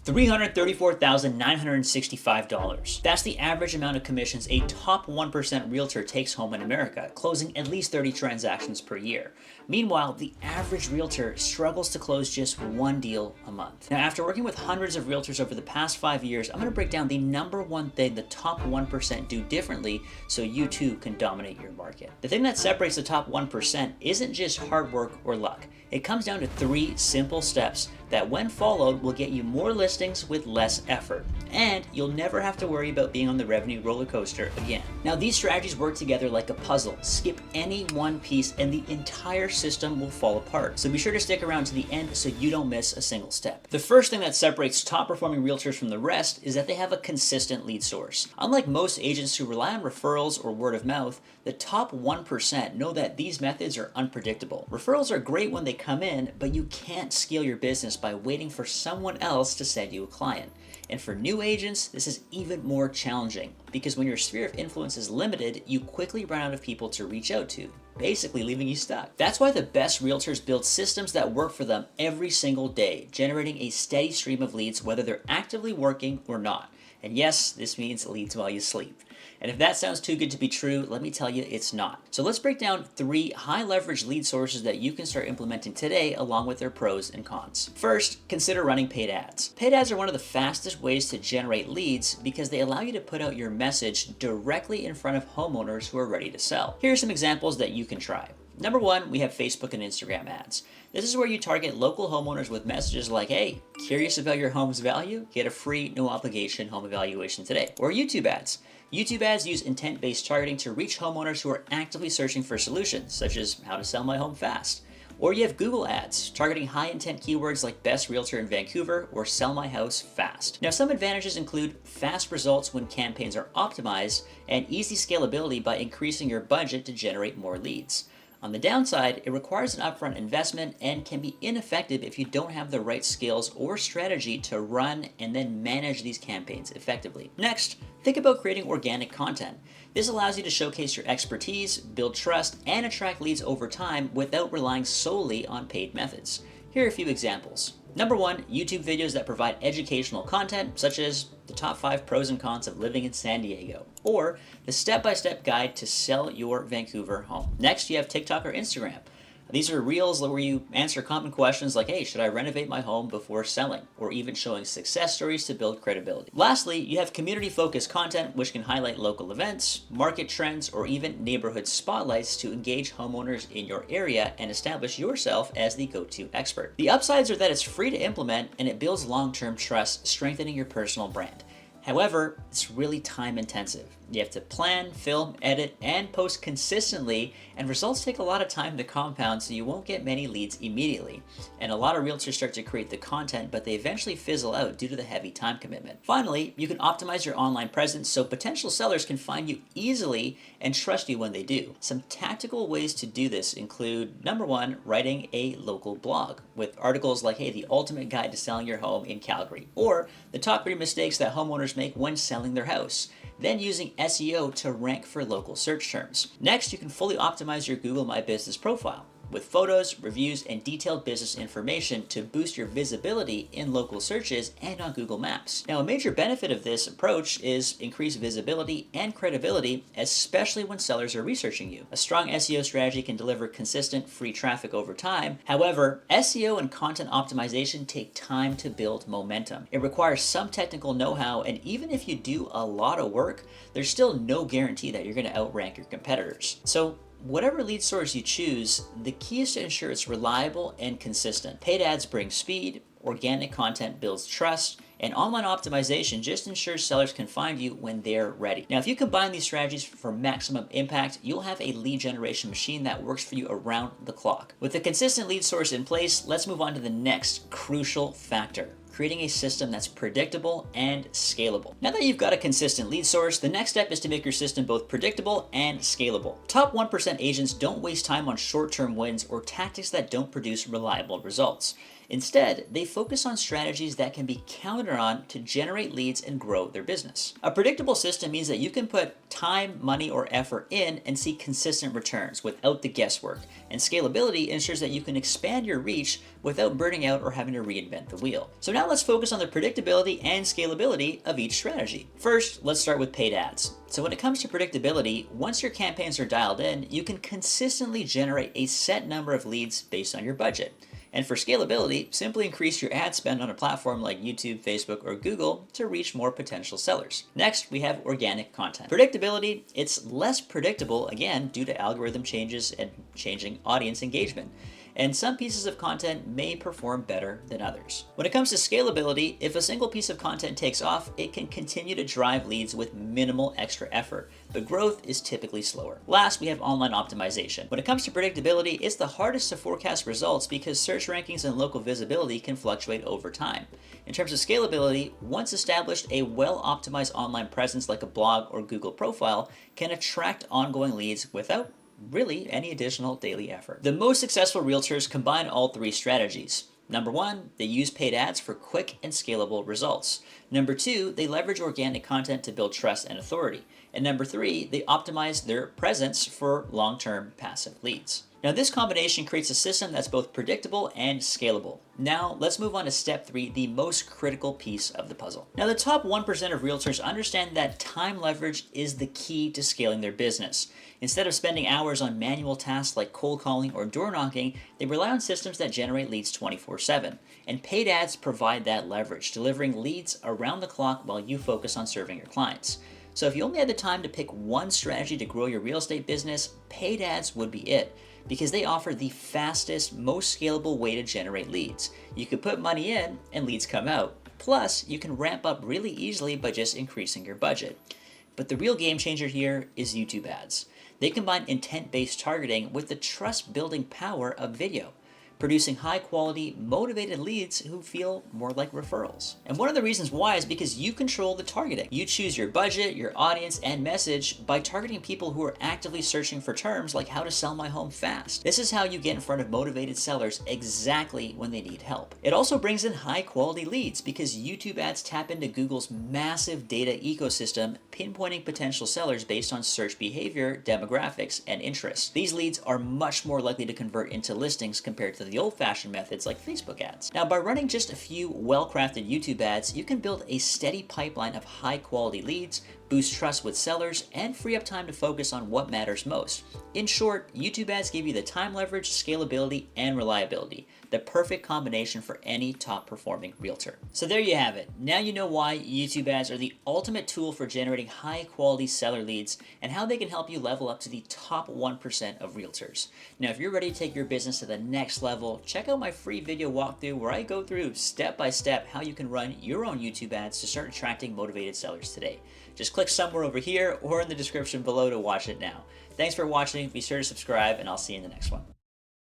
$334,965. That's the average amount of commissions a top 1% realtor takes home in America, closing at least 30 transactions per year. Meanwhile, the average realtor struggles to close just one deal a month. Now, after working with hundreds of realtors over the past 5 years, I'm going to break down the number one thing the top 1% do differently so you too can dominate your market. The thing that separates the top 1% isn't just hard work or luck. It comes down to 3 simple steps that, when followed, will get you more listings with less effort. And you'll never have to worry about being on the revenue roller coaster again. Now, these strategies work together like a puzzle. Skip any one piece and the entire system will fall apart. So be sure to stick around to the end so you don't miss a single step. The first thing that separates top performing realtors from the rest is that they have a consistent lead source. Unlike most agents who rely on referrals or word of mouth, the top 1% know that these methods are unpredictable. Referrals are great when they come in, but you can't scale your business by waiting for someone else to send you a client. And for new agents, this is even more challenging because when your sphere of influence is limited, you quickly run out of people to reach out to, basically leaving you stuck. That's why the best realtors build systems that work for them every single day, generating a steady stream of leads whether they're actively working or not. And yes, this means leads while you sleep. And if that sounds too good to be true, let me tell you it's not. So let's break down 3 high leverage lead sources that you can start implementing today along with their pros and cons. First, consider running paid ads. Paid ads are one of the fastest ways to generate leads because they allow you to put out your message directly in front of homeowners who are ready to sell. Here are some examples that you can try. Number 1, we have Facebook and Instagram ads. This is where you target local homeowners with messages like, hey, curious about your home's value? Get a free, no obligation home evaluation today. Or YouTube ads. YouTube ads use intent-based targeting to reach homeowners who are actively searching for solutions, such as how to sell my home fast. Or you have Google ads, targeting high-intent keywords like best realtor in Vancouver or sell my house fast. Now, some advantages include fast results when campaigns are optimized and easy scalability by increasing your budget to generate more leads. On the downside, it requires an upfront investment and can be ineffective if you don't have the right skills or strategy to run and then manage these campaigns effectively. Next, think about creating organic content. This allows you to showcase your expertise, build trust, and attract leads over time without relying solely on paid methods. Here are a few examples. Number 1, YouTube videos that provide educational content, such as the top 5 pros and cons of living in San Diego, or the step-by-step guide to sell your Vancouver home. Next, you have TikTok or Instagram. These are reels where you answer common questions like, hey, should I renovate my home before selling? Or even showing success stories to build credibility. Lastly, you have community-focused content which can highlight local events, market trends, or even neighborhood spotlights to engage homeowners in your area and establish yourself as the go-to expert. The upsides are that it's free to implement and it builds long-term trust, strengthening your personal brand. However, it's really time intensive. You have to plan, film, edit, and post consistently, and results take a lot of time to compound, so you won't get many leads immediately. And a lot of realtors start to create the content, but they eventually fizzle out due to the heavy time commitment. Finally, you can optimize your online presence so potential sellers can find you easily and trust you when they do. Some tactical ways to do this include, number 1, writing a local blog with articles like, hey, the ultimate guide to selling your home in Calgary, or the top 3 mistakes that homeowners make when selling their house. Then using SEO to rank for local search terms. Next, you can fully optimize your Google My Business profile with photos, reviews, and detailed business information to boost your visibility in local searches and on Google Maps. Now, a major benefit of this approach is increased visibility and credibility, especially when sellers are researching you. A strong SEO strategy can deliver consistent free traffic over time. However, SEO and content optimization take time to build momentum. It requires some technical know-how, and even if you do a lot of work, there's still no guarantee that you're going to outrank your competitors. So, whatever lead source you choose, the key is to ensure it's reliable and consistent. Paid ads bring speed, organic content builds trust, and online optimization just ensures sellers can find you when they're ready. Now, if you combine these strategies for maximum impact, you'll have a lead generation machine that works for you around the clock. With a consistent lead source in place, let's move on to the next crucial factor: creating a system that's predictable and scalable. Now that you've got a consistent lead source, the next step is to make your system both predictable and scalable. Top 1% agents don't waste time on short-term wins or tactics that don't produce reliable results. Instead, they focus on strategies that can be counted on to generate leads and grow their business. A predictable system means that you can put time, money, or effort in and see consistent returns without the guesswork. And scalability ensures that you can expand your reach without burning out or having to reinvent the wheel. So now let's focus on the predictability and scalability of each strategy. First, let's start with paid ads. So when it comes to predictability, once your campaigns are dialed in, you can consistently generate a set number of leads based on your budget. And for scalability, simply increase your ad spend on a platform like YouTube, Facebook, or Google to reach more potential sellers. Next, we have organic content. Predictability, it's less predictable, again, due to algorithm changes and changing audience engagement. And some pieces of content may perform better than others. When it comes to scalability, if a single piece of content takes off, it can continue to drive leads with minimal extra effort, but growth is typically slower. Last, we have online optimization. When it comes to predictability, it's the hardest to forecast results because search rankings and local visibility can fluctuate over time. In terms of scalability, once established, a well-optimized online presence like a blog or Google profile can attract ongoing leads without really any additional daily effort. The most successful realtors combine all three strategies. Number one, they use paid ads for quick and scalable results. Number two, they leverage organic content to build trust and authority. And number three, they optimize their presence for long-term passive leads. Now this combination creates a system that's both predictable and scalable. Now let's move on to step 3, the most critical piece of the puzzle. Now the top 1% of realtors understand that time leverage is the key to scaling their business. Instead of spending hours on manual tasks like cold calling or door knocking, they rely on systems that generate leads 24/7. And paid ads provide that leverage, delivering leads around the clock while you focus on serving your clients. So if you only had the time to pick one strategy to grow your real estate business, paid ads would be it, because they offer the fastest, most scalable way to generate leads. You can put money in and leads come out. Plus, you can ramp up really easily by just increasing your budget. But the real game changer here is YouTube ads. They combine intent-based targeting with the trust-building power of video, producing high-quality, motivated leads who feel more like referrals. And one of the reasons why is because you control the targeting. You choose your budget, your audience, and message by targeting people who are actively searching for terms like how to sell my home fast. This is how you get in front of motivated sellers exactly when they need help. It also brings in high-quality leads because YouTube ads tap into Google's massive data ecosystem, pinpointing potential sellers based on search behavior, demographics, and interests. These leads are much more likely to convert into listings compared to the old-fashioned methods like Facebook ads. Now, by running just a few well-crafted YouTube ads, you can build a steady pipeline of high-quality leads, boost trust with sellers, and free up time to focus on what matters most. In short, YouTube ads give you the time leverage, scalability, and reliability, the perfect combination for any top-performing realtor. So there you have it. Now you know why YouTube ads are the ultimate tool for generating high-quality seller leads and how they can help you level up to the top 1% of realtors. Now, if you're ready to take your business to the next level, check out my free video walkthrough where I go through step-by-step how you can run your own YouTube ads to start attracting motivated sellers today. Just click somewhere over here or in the description below to watch it now. Thanks for watching. Be sure to subscribe, and I'll see you in the next one.